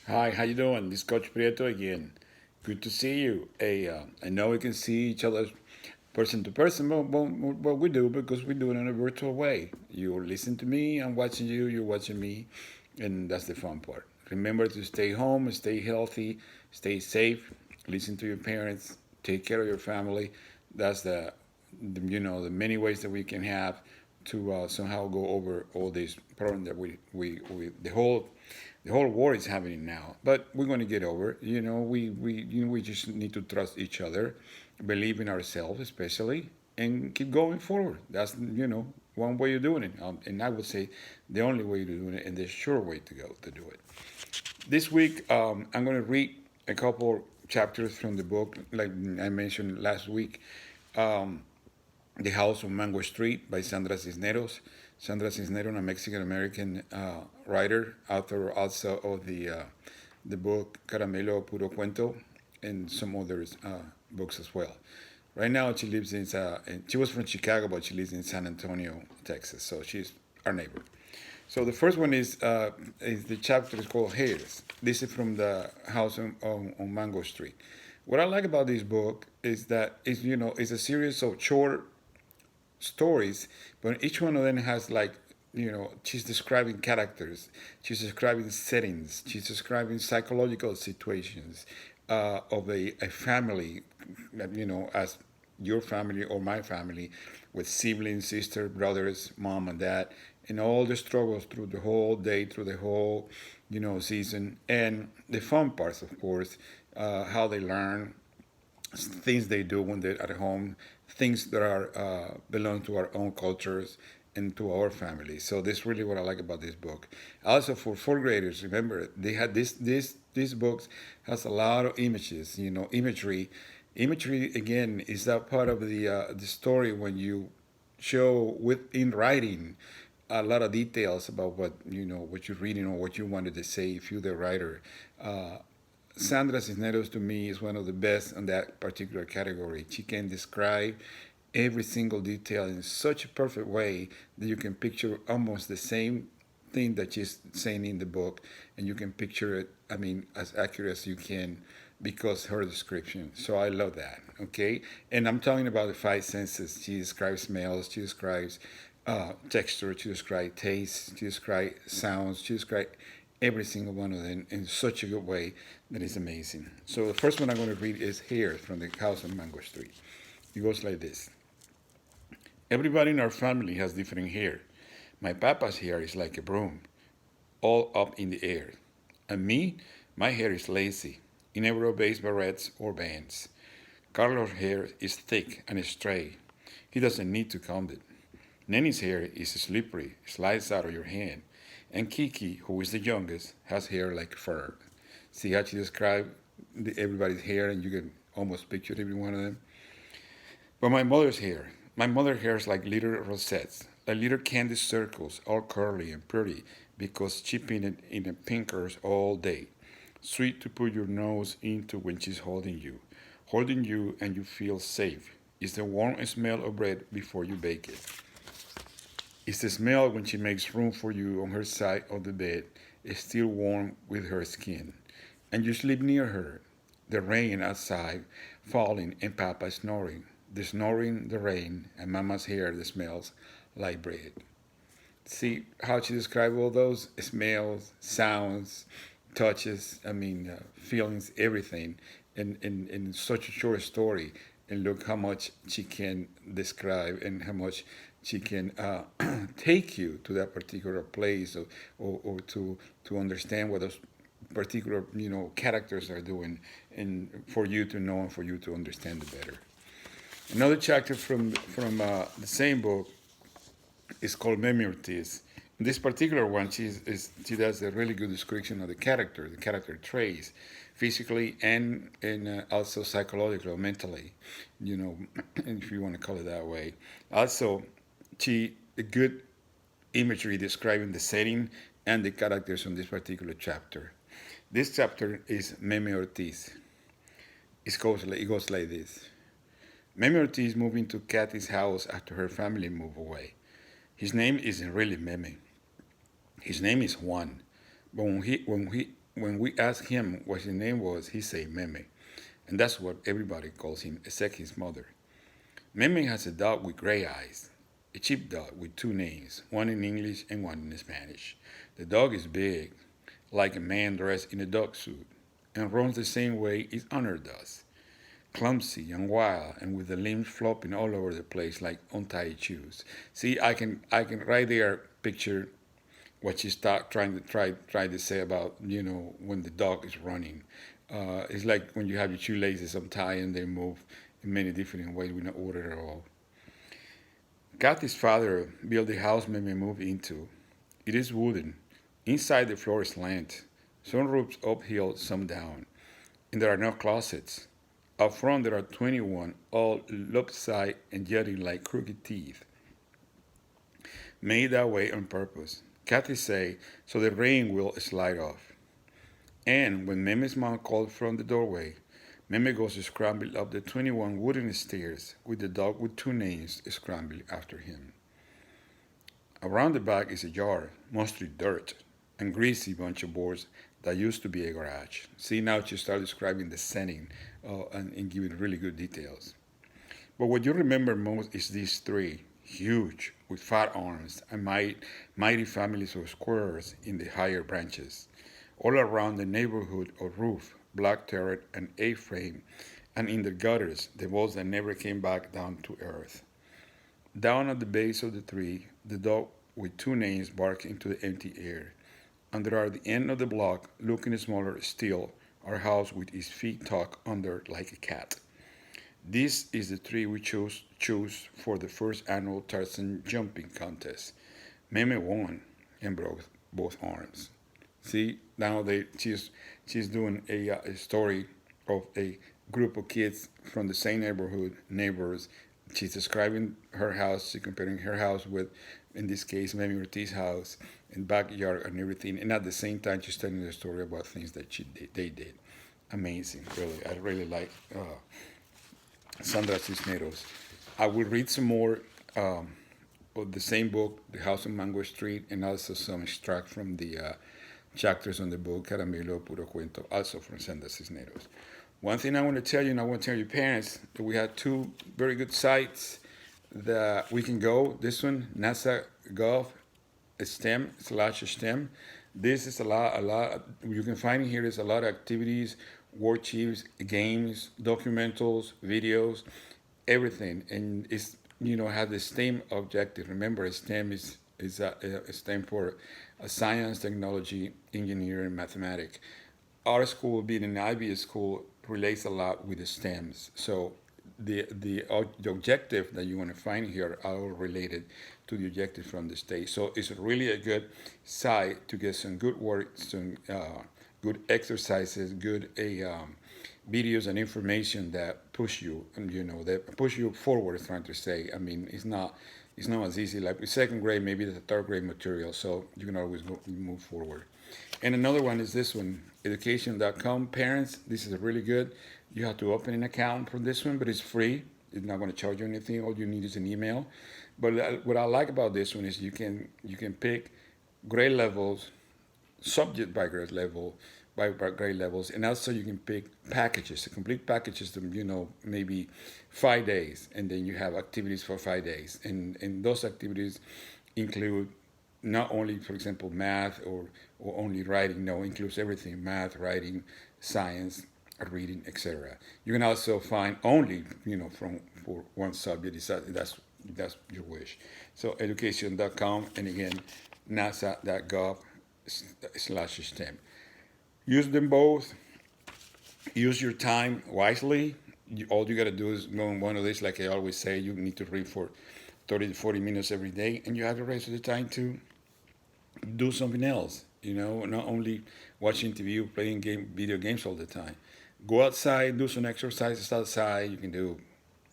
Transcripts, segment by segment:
Hi, how you doing? This is Coach Prieto again. Good to see you. I know we can see each other person to person, but we do because we do it in a virtual way. You listen to me, I'm watching you, you're watching me, and that's the fun part. Remember to stay home, stay healthy, stay safe, listen to your parents, take care of your family. That's the many ways that we can have to somehow go over all these problems that we the whole war is happening now, but we're going to get over it. We just need to trust each other, believe in ourselves, especially, and keep going forward. That's one way of doing it, and I would say the only way to do it and the sure way to go to do it. This week, I'm going to read a couple chapters from the book, like I mentioned last week. Um, the House on Mango Street by Sandra Cisneros. Sandra Cisneros, a Mexican American writer, author also of the book Caramelo Puro Cuento and some other books as well. Right now, she lives she was from Chicago, but she lives in San Antonio, Texas. So she's our neighbor. So the first one is the chapter is called Hairs. This is from the house on Mango Street. What I like about this book is that it's a series of short stories, but each one of them has she's describing characters, she's describing settings, she's describing psychological situations of a family, as your family or my family, with siblings, sisters, brothers, mom and dad, and all the struggles through the whole day, through the whole season, and the fun parts, of course, how they learn, things they do when they're at home, things that are belong to our own cultures and to our family. So this is really what I like about this book. Also for fourth graders, remember they had these books has a lot of images, imagery. Imagery again is that part of the story when you show with in writing a lot of details about what you're reading or what you wanted to say if you're the writer. Sandra Cisneros to me is one of the best in that particular category. She can describe every single detail in such a perfect way that you can picture almost the same thing that she's saying in the book, and you can picture it, I mean, as accurate as you can because her description. So I love that. Okay, and I'm talking about the five senses. She describes smells. She describes texture. She describes taste. She describes sounds. She describes every single one of them in such a good way that is amazing. So the first one I'm going to read is here from the house on Mango Street. It goes like this. Everybody in our family has different hair. My papa's hair is like a broom, all up in the air. And me, my hair is lazy. It never obeys barrettes or bands. Carlos' hair is thick and straight. He doesn't need to comb it. Nenny's hair is slippery, slides out of your hand. And Kiki, who is the youngest, has hair like fur. See how she described everybody's hair, and you can almost picture every one of them. But my mother's hair is like little rosettes, like little candy circles, all curly and pretty, because she painted in the pinkers all day. Sweet to put your nose into when she's holding you, and you feel safe. It's the warm smell of bread before you bake it. It's the smell when she makes room for you on her side of the bed, is still warm with her skin. And you sleep near her. The rain outside falling and Papa snoring. The snoring, the rain, and Mama's hair that smells like bread. See how she described all those smells, sounds, touches, feelings, everything in such a short story. And look how much she can describe and how much she can take you to that particular place, or to understand what those particular characters are doing, and for you to know and for you to understand it better. Another chapter from the same book is called Memi Ortiz. In this particular one, she does a really good description of the character traits, physically and also psychologically or mentally, if you want to call it that way. Also, she a good imagery describing the setting and the characters on this particular chapter. This chapter is Meme Ortiz. It goes like this. Meme Ortiz moved into Kathy's house after her family moved away. His name isn't really Meme. His name is Juan. But when we asked him what his name was, he said Meme. And that's what everybody calls him, except his mother. Meme has a dog with gray eyes, a cheap dog with two names, one in English and one in Spanish. The dog is big, like a man dressed in a dog suit, and runs the same way his owner does, clumsy and wild, and with the limbs flopping all over the place like untied shoes. See, I can right there picture what she's trying to say about when the dog is running. It's like when you have your shoelaces untied and they move in many different ways with no order at all. Kathy's father built the house Mimi moved into. It is wooden. Inside the floor is slant. Some roofs uphill, some down. And there are no closets. Up front there are 21, all lopsided and jutting like crooked teeth, made that way on purpose. Kathy say so the rain will slide off. And when Mimi's mom called from the doorway, Mimi goes to scramble up the 21 wooden stairs with the dog with two names scrambling after him. Around the back is a yard, mostly dirt, and greasy bunch of boards that used to be a garage. See, now she started describing the setting and giving really good details. But what you remember most is these three, huge, with fat arms and mighty families of squirrels in the higher branches, all around the neighborhood of roof, black turret, and A-frame, and in the gutters, the walls that never came back down to earth. Down at the base of the tree, the dog with two names barks into the empty air. And there at the end of the block, looking smaller still, our house with its feet tucked under like a cat. This is the tree we choose for the first annual Tarzan jumping contest. Meme won and broke both arms. See, now she's doing a story of a group of kids from the same neighborhood, neighbors. She's describing her house. She's comparing her house with, in this case, maybe Ortiz's house and backyard and everything. And at the same time, she's telling the story about things that they did. Amazing, really. I really like Sandra Cisneros. I will read some more of the same book, The House on Mango Street, and also some extract from the chapters on the book Caramelo Puro Cuento, also from Sandra Cisneros. One thing I want to tell you, and I want to tell your parents, that we have two very good sites that we can go. This one, NASA Gov STEM/STEM. This is a lot. You can find here is a lot of activities, worksheets, games, documentals, videos, everything, and it's have the STEM objective. Remember, STEM is a STEM for science, technology, engineering, and mathematics. Our school, being an IB school, relates a lot with the STEMs. So the objective that you want to find here are all related to the objective from the state. So it's really a good site to get some good work, some good exercises, good videos and information that push you, and that push you forward. Trying to say, I mean, it's not as easy like with second grade, maybe the third grade material. So you can always move forward. And another one is this one, education.com. Parents, this is really good. You have to open an account for this one, but it's free. It's not going to charge you anything. All you need is an email. But what I like about this one is you can pick grade levels, subject by grade level, by grade levels, and also you can pick packages, the complete packages to maybe 5 days, and then you have activities for 5 days, and those activities include not only, for example, math or only writing. No, includes everything: math, writing, science, reading, etc. You can also find only from for one subject. That's your wish. So education.com, and again nasa.gov/STEM. Use them both. Use your time wisely. All you got to do is go on one of these. Like I always say, you need to read for 30 to 40 minutes every day, and you have the rest of the time to do something else. Not only watching TV or playing video games all the time. Go outside, do some exercises outside. You can do,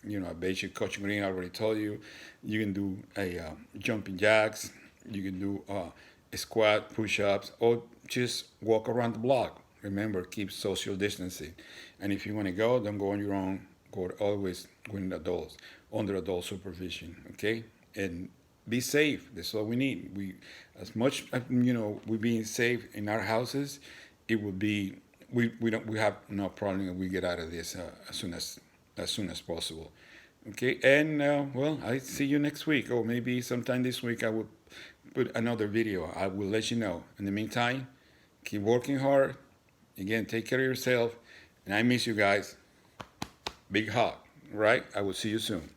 a basic Coach Green already told you. You can do a jumping jacks. You can do a squat, push-ups, or just walk around the block. Remember, keep social distancing. And if you want to go, don't go on your own. Go always with adults, under adult supervision. Okay, and be safe. That's all we need. As much we're being safe in our houses, it would be we have no problem if we get out of this as soon as possible. Okay, and well, I see you next week, or maybe sometime this week I will put another video. I will let you know. In the meantime, keep working hard. Again, take care of yourself, and I miss you guys. Big hug, right? I will see you soon.